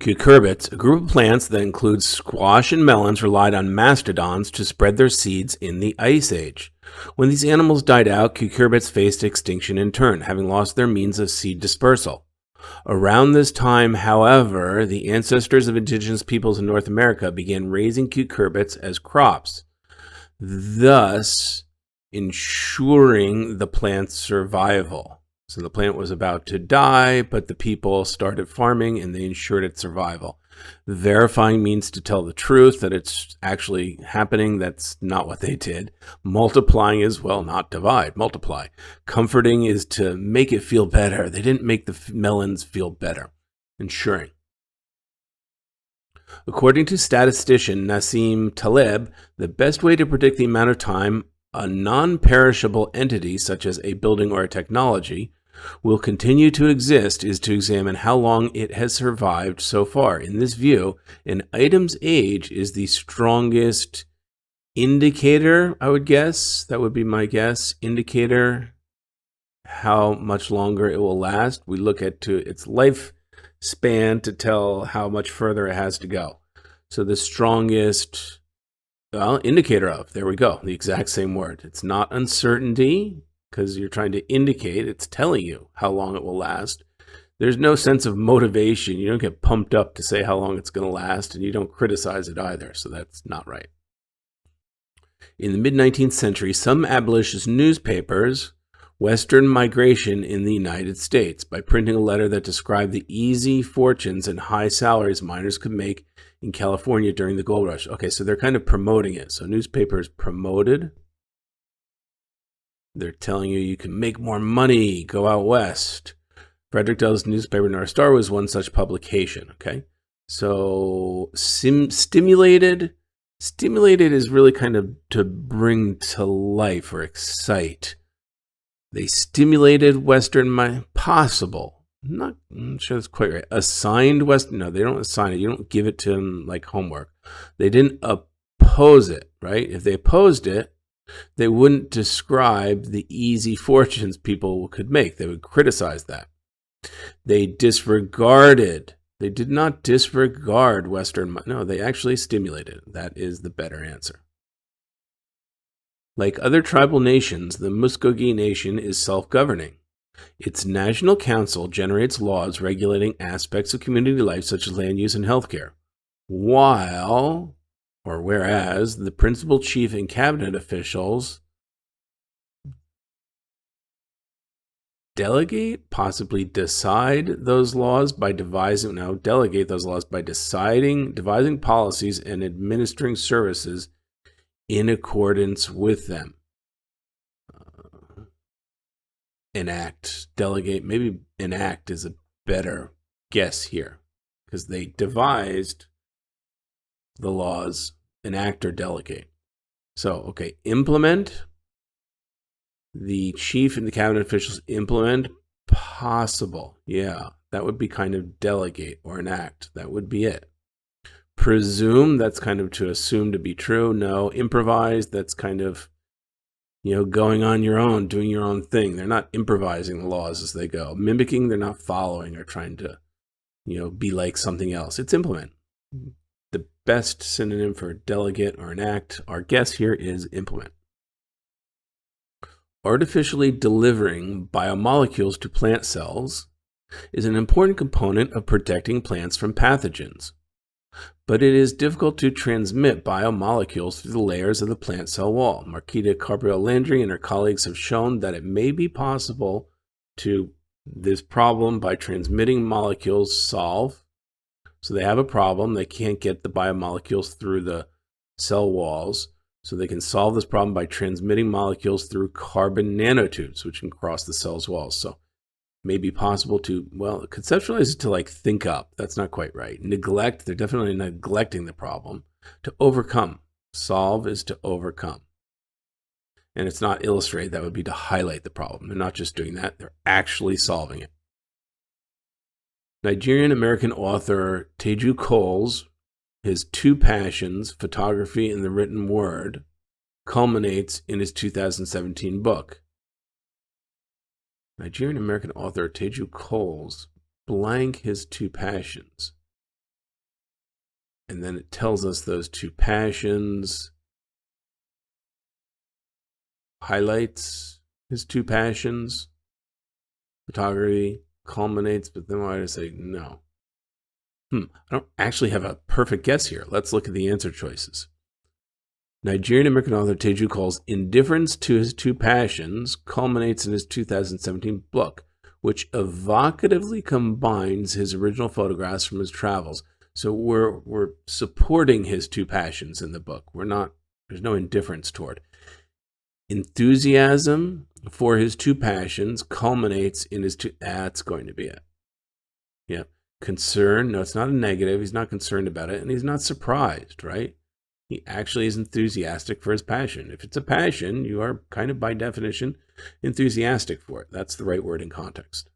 Cucurbits, a group of plants that includes squash and melons, relied on mastodons to spread their seeds in the Ice Age. When these animals died out, cucurbits faced extinction in turn, having lost their means of seed dispersal. Around this time, however, the ancestors of indigenous peoples in North America began raising cucurbits as crops, thus ensuring the plant's survival. So the plant was about to die, but the people started farming and they ensured its survival. Verifying means to tell the truth, that it's actually happening. That's not what they did. Multiplying is, well, not divide, multiply. Comforting is to make it feel better. They didn't make the melons feel better. Ensuring. According to statistician Nassim Taleb, the best way to predict the amount of time a non-perishable entity, such as a building or a technology, will continue to exist is to examine how long it has survived so far. In this view, an item's age is the strongest indicator, I would guess. That would be my guess. Indicator how much longer it will last. We look at its lifespan to tell how much further it has to go. So the strongest, well, indicator of, there we go, the exact same word. It's not uncertainty, because you're trying to indicate, it's telling you how long it will last. There's no sense of motivation. You don't get pumped up to say how long it's going to last, and you don't criticize it either, so that's not right. In the mid-19th century, some abolitionist newspapers Western migration in the United States by printing a letter that described the easy fortunes and high salaries miners could make in California during the gold rush. Okay, so they're kind of promoting it. So newspapers promoted. They're telling you you can make more money, go out west. Frederick Douglass' newspaper North Star was one such publication, okay? So stimulated is really kind of to bring to life or excite. They stimulated Western possible. I'm sure that's quite right. Assigned Western, no, they don't assign it. You don't give it to them like homework. They didn't oppose it, right? If they opposed it, they wouldn't describe the easy fortunes people could make. They would criticize that. They disregarded. They did not disregard Western. No, they actually stimulated. That is the better answer. Like other tribal nations, the Muskogee Nation is self-governing. Its national council generates laws regulating aspects of community life such as land use and healthcare, whereas the principal chief and cabinet officials possibly decide those laws by devising policies and administering services in accordance with them. Maybe enact is a better guess here, because they devised the laws. Enact or delegate. So, okay, implement. The chief and the cabinet officials implement. Possible. Yeah, that would be kind of delegate or enact. That would be it. Presume, that's kind of to assume to be true. No. Improvise, that's kind of, going on your own, doing your own thing. They're not improvising the laws as they go. Mimicking, they're not following or trying to, be like something else. It's implement. The best synonym for delegate or enact, our guess here is implement. Artificially delivering biomolecules to plant cells is an important component of protecting plants from pathogens. But it is difficult to transmit biomolecules through the layers of the plant cell wall. Marquita Cabral-Landry and her colleagues have shown that it may be possible to this problem by transmitting molecules solve. So they have a problem. They can't get the biomolecules through the cell walls. So they can solve this problem by transmitting molecules through carbon nanotubes, which can cross the cell's walls. So may be possible to, conceptualize it to think up. That's not quite right. Neglect, they're definitely neglecting the problem. To overcome. Solve is to overcome. And it's not illustrate, that would be to highlight the problem. They're not just doing that, they're actually solving it. Nigerian-American author Teju Cole's, his two passions, photography and the written word, culminates in his 2017 book. Nigerian-American author Teju Cole's blank his two passions. and then it tells us those two passions, highlights his two passions, photography, culminates, but then why did I say no? I don't actually have a perfect guess here. Let's look at the answer choices. Nigerian American author Teju calls indifference to his two passions culminates in his 2017 book, which evocatively combines his original photographs from his travels. So we're supporting his two passions in the book. There's no indifference toward. Enthusiasm for his two passions culminates in his two. That's going to be it. Yeah. Concern. No, it's not a negative. He's not concerned about it, and he's not surprised, right? He actually is enthusiastic for his passion. If it's a passion, you are kind of by definition enthusiastic for it. That's the right word in context.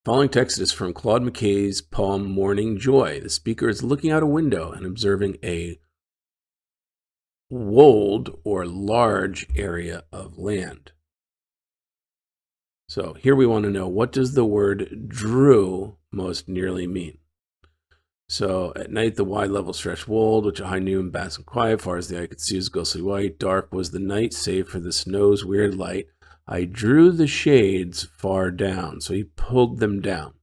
Following text is from Claude McKay's poem Morning Joy. The speaker is looking out a window and observing a wold or large area of land. So here we want to know, what does the word drew most nearly mean? So at night, the wide level stretched wold, which at high noon vast and quiet, far as the eye could see, was ghostly white. Dark was the night, save for the snow's weird light. I drew the shades far down. So he pulled them down.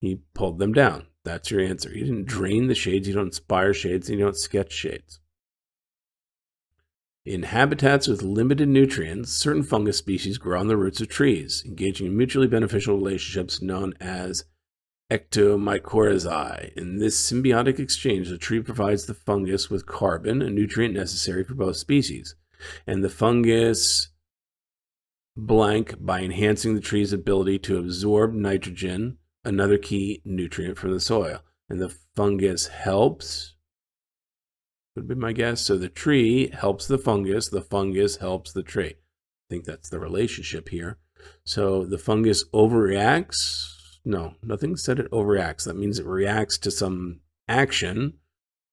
He pulled them down. That's your answer. You didn't drain the shades. You don't inspire shades. And you don't sketch shades. In habitats with limited nutrients, certain fungus species grow on the roots of trees, engaging in mutually beneficial relationships known as ectomycorrhizae. In this symbiotic exchange, the tree provides the fungus with carbon, a nutrient necessary for both species, and the fungus blank by enhancing the tree's ability to absorb nitrogen, another key nutrient from the soil. And the fungus helps, would be my guess. So the tree helps the fungus helps the tree. I think that's the relationship here. So the fungus overreacts. No, nothing said it overreacts. That means it reacts to some action,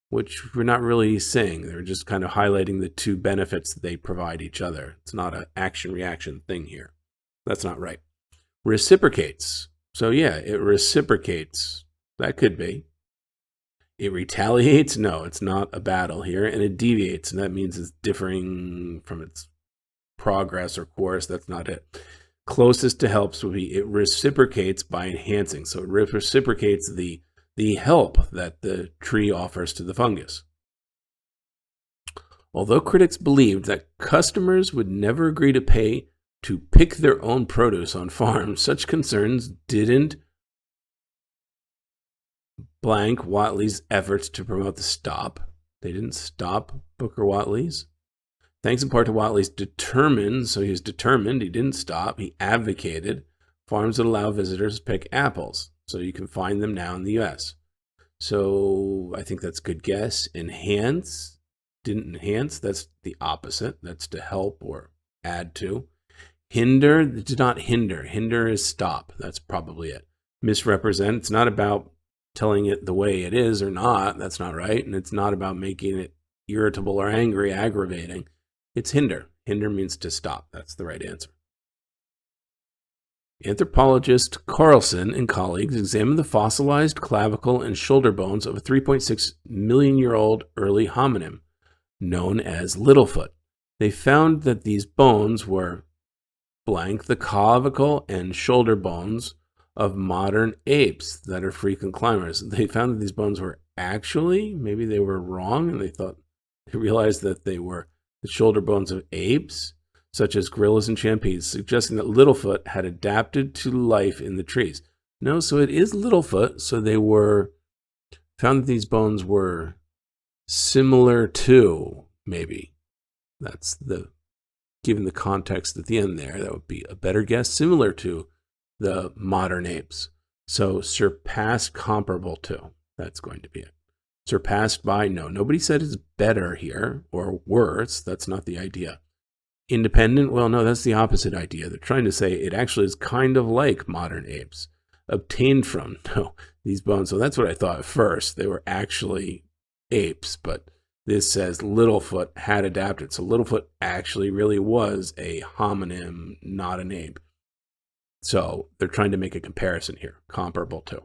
which we're not really saying. They're just kind of highlighting the two benefits that they provide each other. It's not an action-reaction thing here. That's not right. Reciprocates. So yeah, it reciprocates. That could be. It retaliates. No, it's not a battle here. And it deviates, and that means it's differing from its progress or course. That's not it. Closest to helps would be it reciprocates by enhancing. So it reciprocates the help that the tree offers to the fungus. Although critics believed that customers would never agree to pay to pick their own produce on farms, such concerns didn't blank Whatley's efforts to promote the stop. They didn't stop Booker Whatley's. Thanks in part to Whatley's determined, so he was determined, he didn't stop, he advocated farms that allow visitors to pick apples. So you can find them now in the US. So I think that's a good guess. Enhance, didn't enhance, that's the opposite. That's to help or add to. Hinder, did not hinder. Hinder is stop. That's probably it. Misrepresent, it's not about telling it the way it is or not. That's not right. And it's not about making it irritable or angry, aggravating. It's hinder. Hinder means to stop. That's the right answer. Anthropologist Carlson and colleagues examined the fossilized clavicle and shoulder bones of a 3.6 million-year-old early hominin, known as Littlefoot. They found that these bones were blank the clavicle and shoulder bones of modern apes that are frequent climbers. They found that these bones were actually, maybe they were wrong, and they realized that they were the shoulder bones of apes, such as gorillas and chimpanzees, suggesting that Littlefoot had adapted to life in the trees. No, so it is Littlefoot. So they found that these bones were similar to, maybe. That's given the context at the end there, that would be a better guess, similar to the modern apes. So surpassed, comparable to, that's going to be it. Surpassed by, no, nobody said it's better here or worse. That's not the idea. Independent, well, no, that's the opposite idea. They're trying to say it actually is kind of like modern apes. Obtained from, no, these bones. So that's what I thought at first. They were actually apes, but this says Littlefoot had adapted. So Littlefoot actually really was a hominin, not an ape. So they're trying to make a comparison here, comparable to.